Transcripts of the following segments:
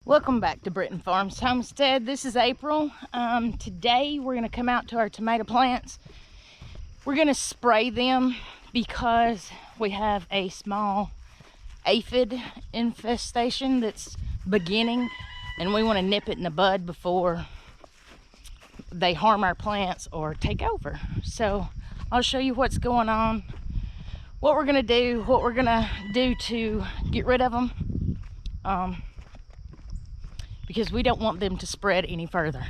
Welcome back to Britton Farms Homestead. This is April. Today we're going to come out to our tomato plants. We're going to spray them because we have a small aphid infestation that's beginning, and we want to nip it in the bud before they harm our plants or take over. So I'll show you what's going on, what we're going to do to get rid of them. Because we don't want them to spread any further.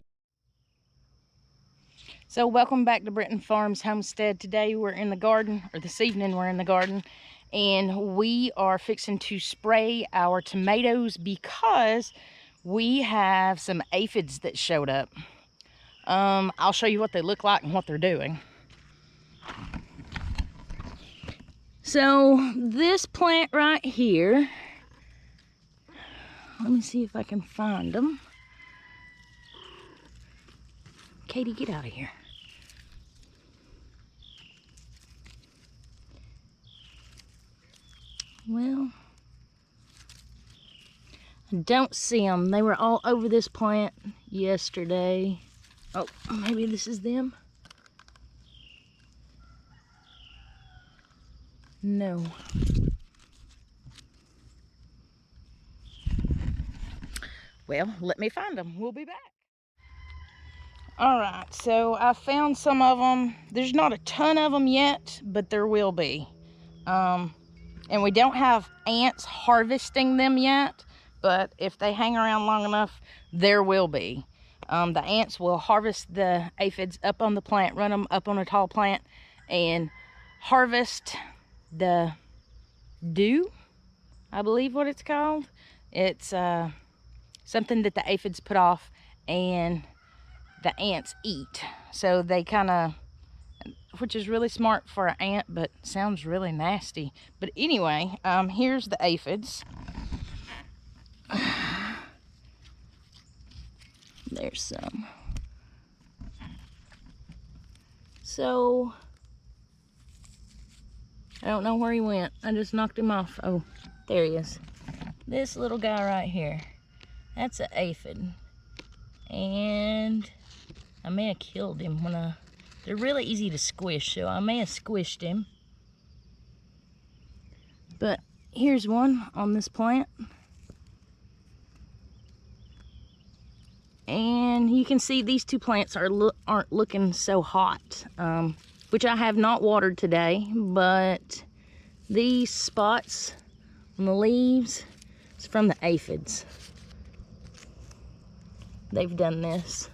So welcome back to Britton Farms Homestead. Today we're in the garden, or this evening we're in the garden, and we are fixing to spray our tomatoes because we have some aphids that showed up. I'll show you what they look like and what they're doing. So this plant right here, let me see if I can find them. Katie, get out of here. Well, I don't see them. They were all over this plant yesterday. Oh, maybe this is them. No. Well, let me find them. We'll be back. All right, so I found some of them. There's not a ton of them yet, but there will be. And we don't have ants harvesting them yet, but if they hang around long enough, there will be. The ants will harvest the aphids up on the plant, run them up on a tall plant, and harvest the dew, I believe what it's called. It's something that the aphids put off and the ants eat. So they kind of, which is really smart for an ant, but sounds really nasty. But anyway, here's the aphids. There's some. So, I don't know where he went. I just knocked him off. Oh, there he is. This little guy right here. That's an aphid, and I may have killed him when they're really easy to squish, so I may have squished him. But here's one on this plant, and you can see these two plants aren't looking so hot, which I have not watered today, but these spots on the leaves, it's from the aphids. They've done this,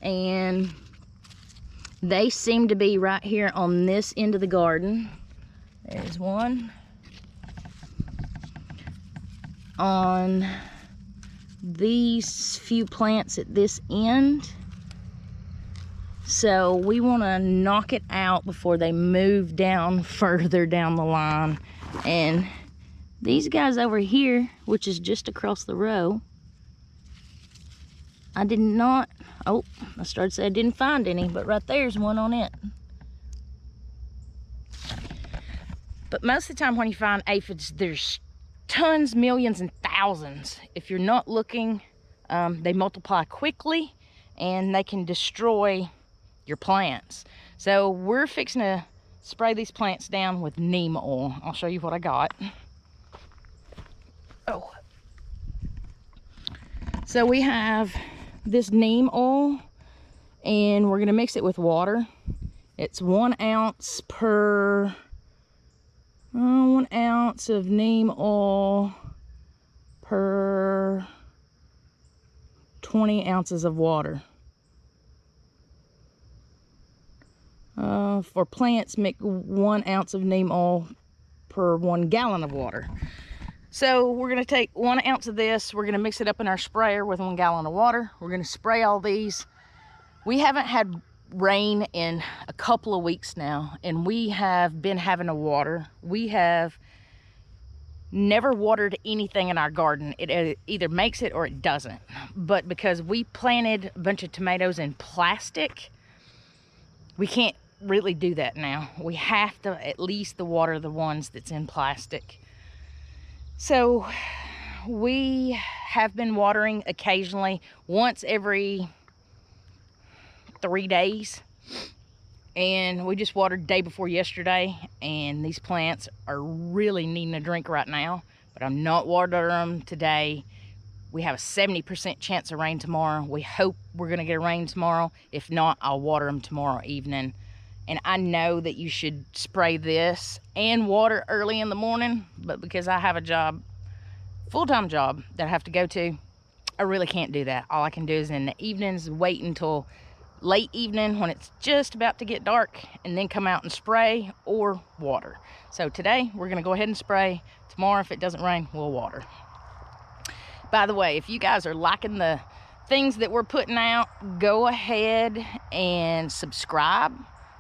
and they seem to be right here on this end of the garden. There's one on these few plants at this end, so we want to knock it out before they move down further down the line. And these guys over here, which is just across the row, I did not, oh, I started to say I didn't find any, but right there's one on it. But most of the time when you find aphids, there's tons, millions, and thousands. If you're not looking, they multiply quickly and they can destroy your plants. So we're fixing to spray these plants down with neem oil. I'll show you what I got. Oh. So we have this neem oil, and we're going to mix it with water. It's 1 ounce per 1 ounce of neem oil per 20 ounces of water. For plants, make 1 ounce of neem oil per 1 gallon of water. So we're going to take 1 ounce of this, we're going to mix it up in our sprayer with 1 gallon of water. We're going to spray all these. We haven't had rain in a couple of weeks now, and we have been having to water. We have never watered anything in our garden. It either makes it or it doesn't. But because we planted a bunch of tomatoes in plastic, we can't really do that now. We have to at least water the ones that's in plastic. So we have been watering occasionally, once every 3 days. And we just watered day before yesterday, and these plants are really needing a drink right now, but I'm not watering them today. We have a 70% chance of rain tomorrow. We hope we're gonna get a rain tomorrow. If not, I'll water them tomorrow evening. And I know that you should spray this and water early in the morning, but because I have a job, full-time job that I have to go to, I really can't do that. All I can do is in the evenings wait until late evening when it's just about to get dark and then come out and spray or water. So today we're gonna go ahead and spray. Tomorrow, if it doesn't rain, we'll water. By the way, if you guys are liking the things that we're putting out, go ahead and subscribe,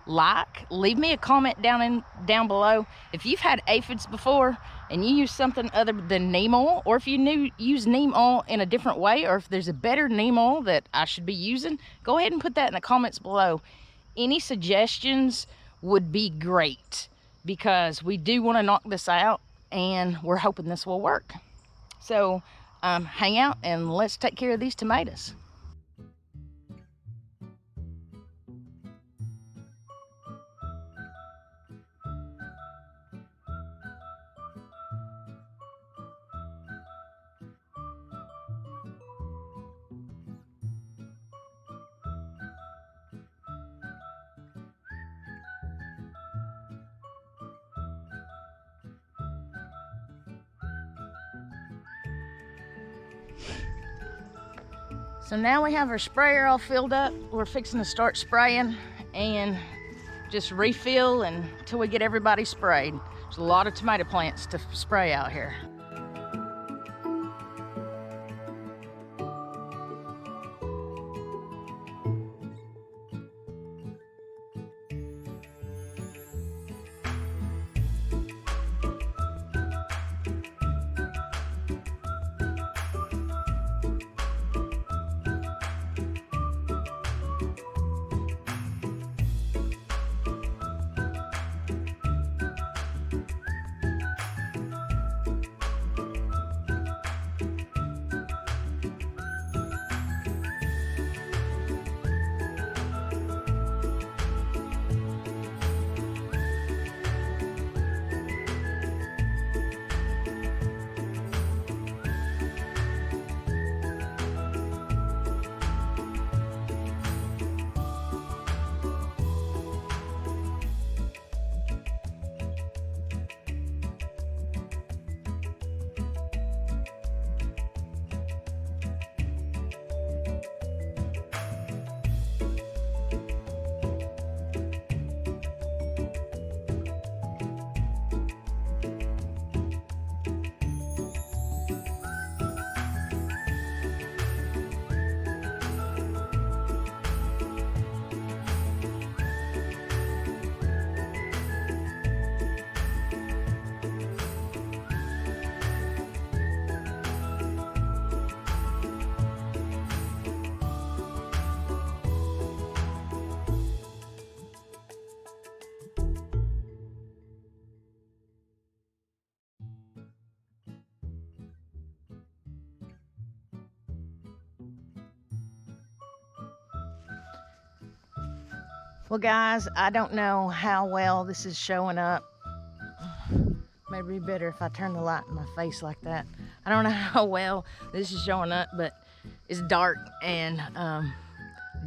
like, leave me a comment down below. If you've had aphids before and you use something other than neem oil, or if you use neem oil in a different way, or if there's a better neem oil that I should be using, go ahead and put that in the comments below. Any suggestions would be great, because we do want to knock this out and we're hoping this will work. So hang out and let's take care of these tomatoes. So now we have our sprayer all filled up. We're fixing to start spraying and just refill until we get everybody sprayed. There's a lot of tomato plants to spray out here. Well guys, I don't know how well this is showing up. Maybe better if I turn the light in my face like that. I don't know how well this is showing up, but it's dark and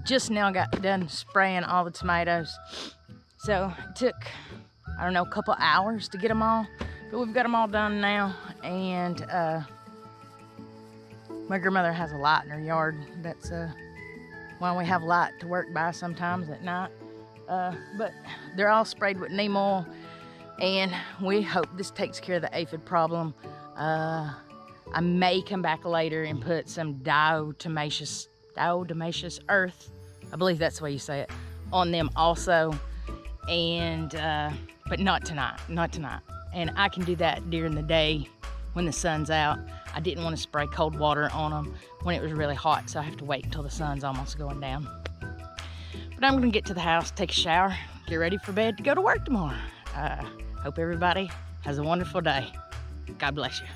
just now got done spraying all the tomatoes. So it took, I don't know, a couple hours to get them all, but we've got them all done now. And my grandmother has a light in her yard. That's why we have light to work by sometimes at night. But they're all sprayed with neem oil, and we hope this takes care of the aphid problem. I may come back later and put some diatomaceous earth, I believe that's the way you say it, on them also. And but not tonight. And I can do that during the day when the sun's out. I didn't want to spray cold water on them when it was really hot, so I have to wait until the sun's almost going down. But I'm gonna get to the house, take a shower, get ready for bed to go to work tomorrow. Hope everybody has a wonderful day. God bless you.